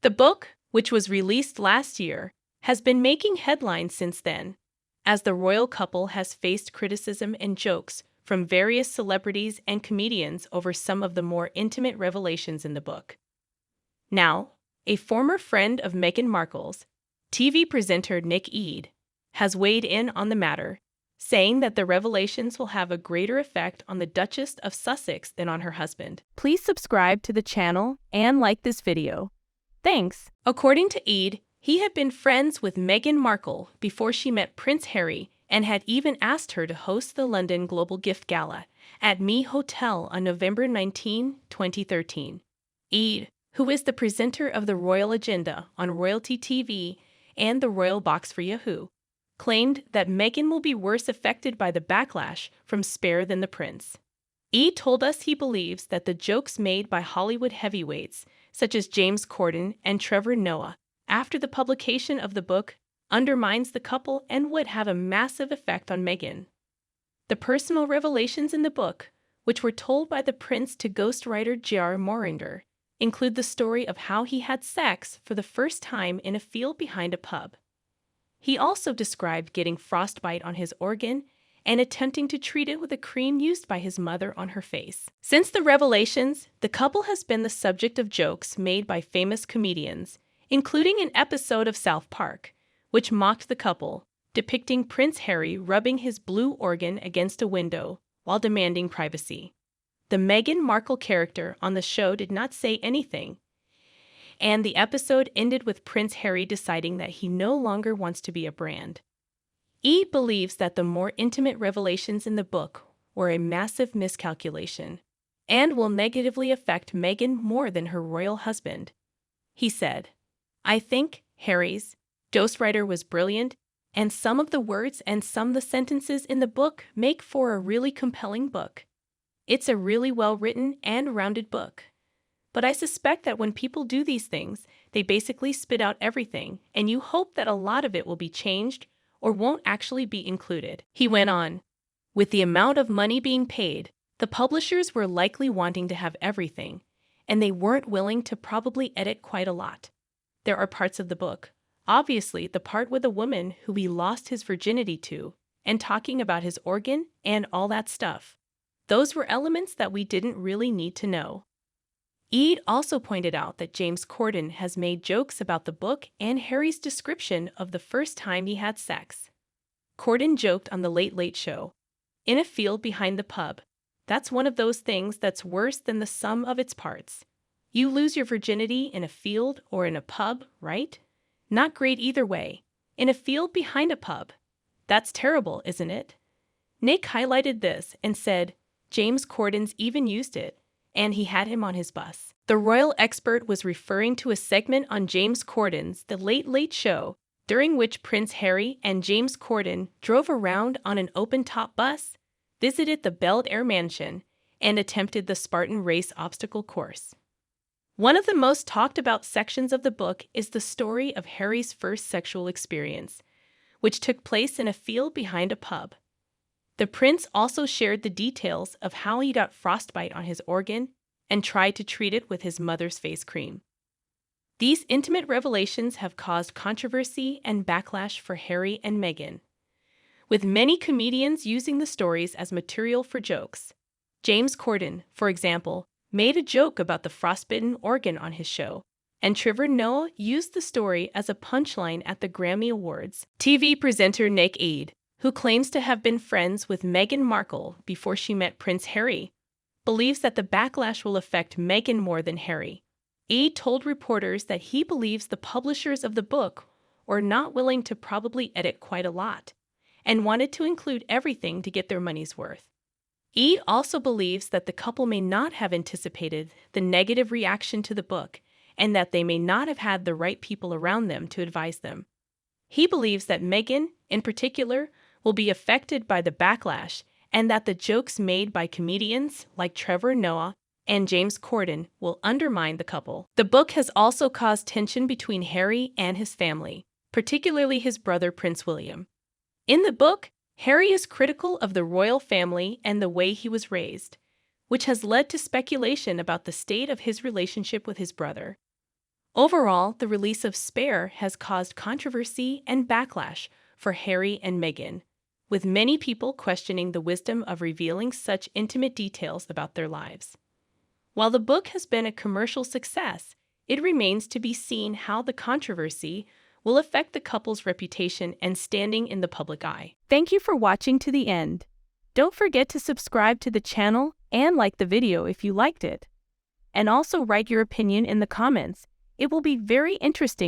The book, which was released last year, has been making headlines since then, as the royal couple has faced criticism and jokes from various celebrities and comedians over some of the more intimate revelations in the book. Now, a former friend of Meghan Markle's, TV presenter Nick Eade, has weighed in on the matter, saying that the revelations will have a greater effect on the Duchess of Sussex than on her husband. Please subscribe to the channel and like this video. Thanks. According to Eade, he had been friends with Meghan Markle before she met Prince Harry and had even asked her to host the London Global Gift Gala at Me Hotel on November 19, 2013. Eade, who is the presenter of the Royal Agenda on Royalty TV and the Royal Box for Yahoo, claimed that Meghan will be worse affected by the backlash from Spare than the prince. Eade told us he believes that the jokes made by Hollywood heavyweights, such as James Corden and Trevor Noah, after the publication of the book, undermines the couple and would have a massive effect on Meghan. The personal revelations in the book, which were told by the prince to ghostwriter J.R. Morinder, include the story of how he had sex for the first time in a field behind a pub. He also described getting frostbite on his organ and attempting to treat it with a cream used by his mother on her face. Since the revelations, the couple has been the subject of jokes made by famous comedians, including an episode of South Park, which mocked the couple, depicting Prince Harry rubbing his blue organ against a window while demanding privacy. The Meghan Markle character on the show did not say anything, and the episode ended with Prince Harry deciding that he no longer wants to be a brand. Eade believes that the more intimate revelations in the book were a massive miscalculation and will negatively affect Meghan more than her royal husband. He said, "I think Harry's ghostwriter was brilliant, and some of the words and some of the sentences in the book make for a really compelling book. It's a really well-written and rounded book. But I suspect that when people do these things, they basically spit out everything, and you hope that a lot of it will be changed or won't actually be included." He went on, "With the amount of money being paid, the publishers were likely wanting to have everything, and they weren't willing to probably edit quite a lot. There are parts of the book, obviously the part with a woman who he lost his virginity to, and talking about his organ and all that stuff. Those were elements that we didn't really need to know." Eade also pointed out that James Corden has made jokes about the book and Harry's description of the first time he had sex. Corden joked on The Late Late Show, "In a field behind the pub. That's one of those things that's worse than the sum of its parts. You lose your virginity in a field or in a pub, right? Not great either way. In a field behind a pub. That's terrible, isn't it?" Nick highlighted this and said James Corden's even used it, and he had him on his bus. The royal expert was referring to a segment on James Corden's The Late Late Show, during which Prince Harry and James Corden drove around on an open-top bus, visited the Bel Air mansion, and attempted the Spartan race obstacle course. One of the most talked about sections of the book is the story of Harry's first sexual experience, which took place in a field behind a pub. The prince also shared the details of how he got frostbite on his organ and tried to treat it with his mother's face cream. These intimate revelations have caused controversy and backlash for Harry and Meghan, with many comedians using the stories as material for jokes. James Corden, for example, made a joke about the frostbitten organ on his show, and Trevor Noah used the story as a punchline at the Grammy Awards. TV presenter Nick Eade, who claims to have been friends with Meghan Markle before she met Prince Harry, believes that the backlash will affect Meghan more than Harry. Eade told reporters that he believes the publishers of the book were not willing to probably edit quite a lot, and wanted to include everything to get their money's worth. Eade also believes that the couple may not have anticipated the negative reaction to the book, and that they may not have had the right people around them to advise them. He believes that Meghan, in particular, will be affected by the backlash, and that the jokes made by comedians like Trevor Noah and James Corden will undermine the couple. The book has also caused tension between Harry and his family, particularly his brother Prince William. In the book, Harry is critical of the royal family and the way he was raised, which has led to speculation about the state of his relationship with his brother. Overall, the release of Spare has caused controversy and backlash for Harry and Meghan, with many people questioning the wisdom of revealing such intimate details about their lives. While the book has been a commercial success, it remains to be seen how the controversy will affect the couple's reputation and standing in the public eye. Thank you for watching to the end. Don't forget to subscribe to the channel and like the video if you liked it. And also write your opinion in the comments. It will be very interesting